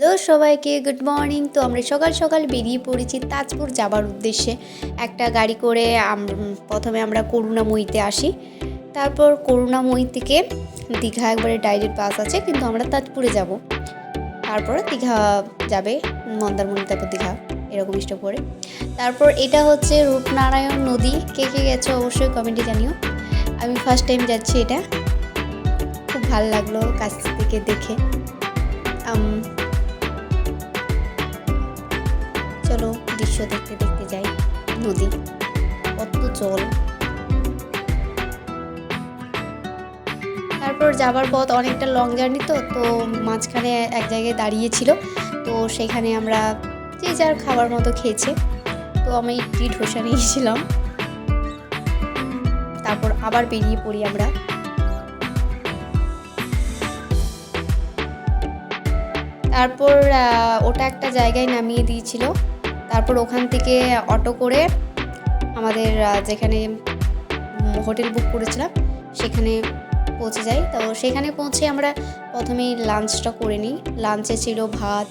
Hello সবাইকে good morning. তো আমরা সকাল সকাল বেরিয়ে পড়েছি তাজপুর যাবার উদ্দেশ্যে। একটা গাড়ি করে প্রথমে আমরা করুণাময়ীতে আসি, তারপর করুণাময়ী থেকে দীঘা একবারে ডাইরেক্ট বাস আছে, কিন্তু আমরা তাজপুরে যাব, তারপর দীঘা যাবে, মন্দারমণি, তারপর দীঘা, এরকম স্টপ করে। তারপর এটা হচ্ছে রূপনারায়ণ নদী। কে কে গেছো অবশ্যই কমেন্টে জানিও। আমি ফার্স্ট টাইম যাচ্ছি, এটা খুব ভালো লাগলো কাছ থেকে দেখে। চলো দৃশ্য দেখতে দেখতে যাই। নদী, কত জল। তারপর যাবার পথ অনেকটা লং জার্নি, তো মাঝখানে এক জায়গায় দাঁড়িয়েছিল, তো সেখানে আমরা যে যার খাবার মতো খেয়েছে। তো আমি ইডলি ধোসা নিয়েছিলাম। তারপর আবার বেরিয়ে পড়ি আমরা। তারপর ওটা একটা জায়গায় নামিয়ে দিয়েছিল, তারপর ওখান থেকে অটো করে আমাদের যেখানে হোটেল বুক করেছিলাম সেখানে পৌঁছে যাই। তো সেখানে পৌঁছে আমরা প্রথমেই লাঞ্চটা করে নিই। লাঞ্চে ছিল ভাত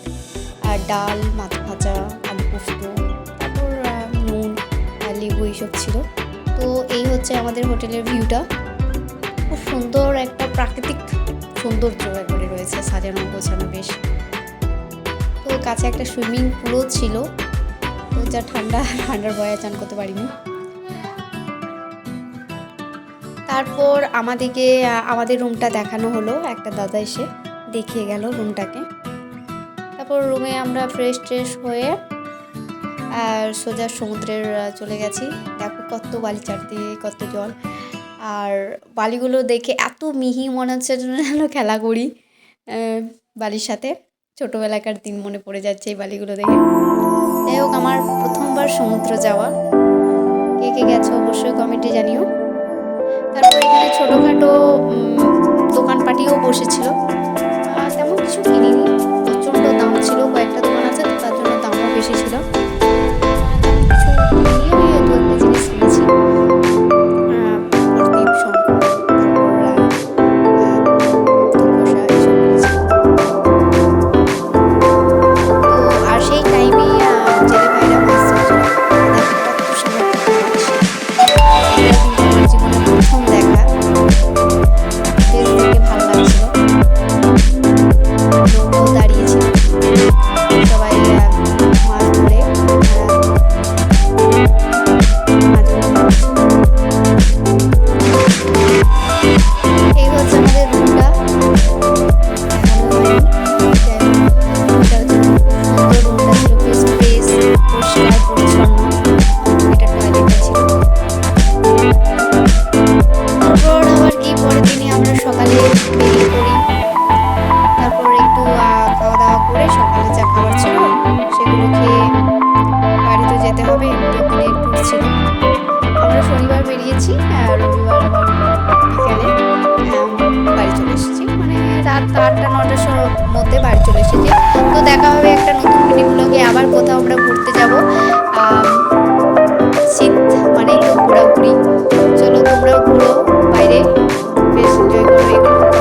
আর ডাল, মাছ ভাজা, আলু পোস্ত, তারপর নুন, লেবু, এইসব ছিল। তো এই হচ্ছে আমাদের হোটেলের ভিউটা। খুব সুন্দর একটা প্রাকৃতিক সৌন্দর্য একবারে রয়েছে, সাজানো গোছানো বেশ। তো কাছে একটা সুইমিং পুলও ছিল, তো যা ঠান্ডার ভয়ে চান করতে পারিনি। তারপর আমাদের রুমটা দেখানো হলো, একটা দাদা এসে দেখিয়ে গেল রুমটাকে। তারপর রুমে আমরা ফ্রেশ হয়ে আর সোজা সমুদ্রের চলে গেছি। দেখো কত বালি, চারদিকে কত জল, আর বালিগুলো দেখে এত মিহি মনে হচ্ছে যেন খেলা করি বালির সাথে। ছোটোবেলাকার দিন মনে পড়ে যাচ্ছে এই বালিগুলো দেখে। যাই হোক, আমার প্রথমবার সমুদ্র যাওয়া। কে কে গেছো অবশ্যই কমেন্টে জানিও। তারপর এখানে ছোটোখাটো দোকানপাটিও বসেছিল, তেমন কিছু কিনিনি। প্রচণ্ড দাম ছিল, কয়েকটা দোকান আছে তো তার জন্য দামও বেশি ছিল। দু একটা জিনিস কিনেছি, প্রদীপ, শঙ্খ, আর সেই টাইমে জেলে ভাইরা মাছ ধরছিল। কত সামুদ্রিক মাছ, আমার জীবনে প্রথম দেখা। বেশ দেখে ভালো লাগছিল। লোকও দাঁড়িয়েছিল, সবাই মাছ ধরে এই হচ্ছে আমাদের রুমটা। রুমটা ছিল বেশ পরিষ্কার পরিচ্ছন্ন, এটা টয়লেটটা ছিল। তারপর আবার কি পরের দিনে আমরা সকালে বেরিয়ে পড়ি। তারপর একটু খাওয়া দাওয়া করে সকালে যা খাবার ছিল সেগুলো খেয়ে বাড়িতে যেতে হবে। দুদিনের ট্যুর ছিল। আমরা শনিবার বেরিয়েছি, রবিবার আবার বিকেলে বাড়ি চলে এসেছি, মানে রাত 8টা-9টার মধ্যে বাড়ি চলে এসেছি। তো দেখা হবে একটা নতুন মিনি ব্লগে। আবার কোথাও আমরা ঘুরতে যাব। শীত মানেই তো ঘোরাঘুরি। চলো তোমরাও ঘুরো বাইরে, বেশ এনজয় করো এগুলো।